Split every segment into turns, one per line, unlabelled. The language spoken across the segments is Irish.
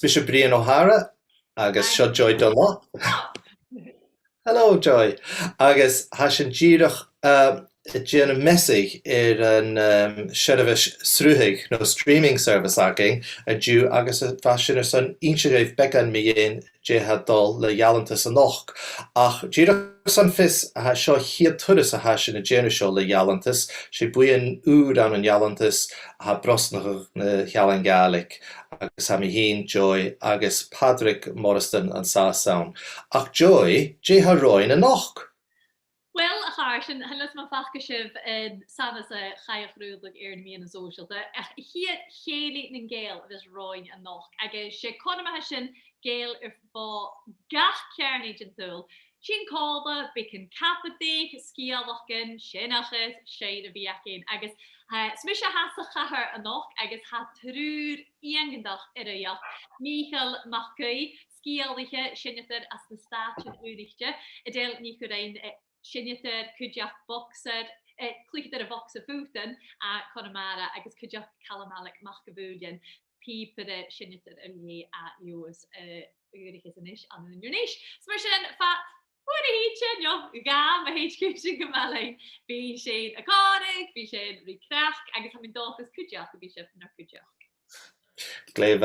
Bishop Brian O'Hara, agus seo Joy Dunlop. Hello, Joy. Agus hasin díreach Jenna Messig an Ceilidh Srúthig no streaming service agin a dú agus a fashion son insegrif began Mhaoilein dal le Jalantas an noch. Ach díreach son fis a seo hiad turas a hasin a Jenna seo le Jalantas, sé buin úr an Jalantas a brosnach na Cheòl Gàidhlig agus ha Mhaoilein Joy agus Padraig Morriston an Saoún. Ach Joy, dh'Alba an noch.
Well, Harshin, hannes ma fachgeschiv in sanas a Caidreabh earn me in a social. Hier Cèilidh in Gàidheal is roin and noch. Agus she conma hashin Gàidheal for gach carnage and thul. Sin callda bikin cabadaich, scialachin, shenachis, shade of biakin. Agus smisha has a chahar and noch. Agus ha trúr iangendach irayach. Mìcheal MacAoidh, scialidh, shenachir as the statue urichte. Edel Ní Churraoin. Sinneter Caidreabh boxer, clicked a box of fúten a Connemara agus Caidreabh Calum Ailig Mac pípere sinneter a Joas uurichas an ish an an unish. Smersin fat what a heachin yo gam a HQ Mhaoilein bí sé a cabadaich, bí sé craic agus ha min dochas Caidreabh bí sé na Caidreabh.
Gléibh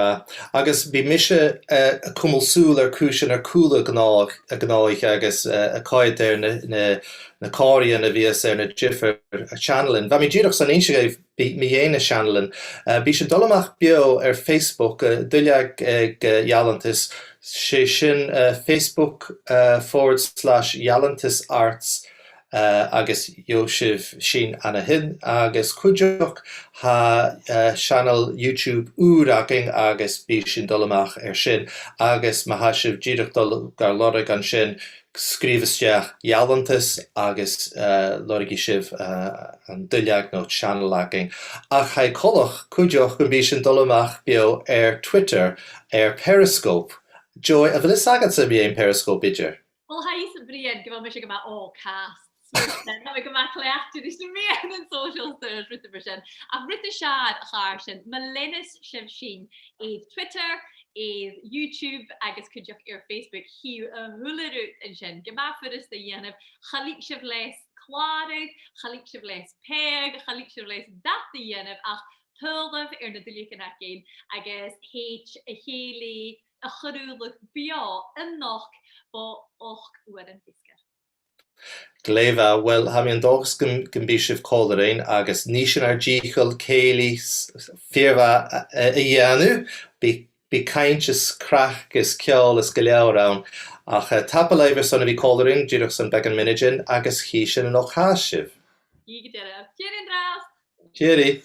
agus bí mise a cumulsúil cúsin cúla gnáich agus a Caidreabh na cáiríon a bhíos na Jiffer a Channelin. Bha mí díreach san insegrif bí dhéana Channelin. Bí sé dul amach bio Facebook duilleag ag Jalantas sé sin Facebook/Jalantas Arts agus Joseph sin anna hin agus cuideach ha channel YouTube úraging agus bí sin dolamach sin agus ma ha sib díreach gar lorig an sin scríbhaisteach Jalantas agus lorigi sib an duilleag nó channel aging. Ach ha colach cuideach go bí sin dolamach bio Twitter Periscope. Joy, a bhfuil is agad sa bí ein Periscope idir?
Well, ha is a bríad go me se go all cast. No go ma cleachú is na mé an social stores ruta version. A ruta shad a Harshin, Mhaoilein sib sin Twitter, YouTube agus Caidreabh Facebook hiú a hularút in sin. Gema furas the dhéanamh chailidh sib leis cládaigh, chailidh sib leis peag, chailidh sib leis dat the dhéanamh ach tuilmh na duilleachán acin agus a chéalaí a chorúlach bia in noch ba och uair an fiske.
Gléibh well ha mi an dogus gan bí sibh Cóilín agus níos ar ddíchail céalaí fíormha a dhéanú bí caintes craic is Ceòl is go leabhar ann ach tapa leibhir sanna bhí Cóilín díreach san began minigin agus hí sin an och háis sibh.
Dígadéire. Céireann dras.
Céirí.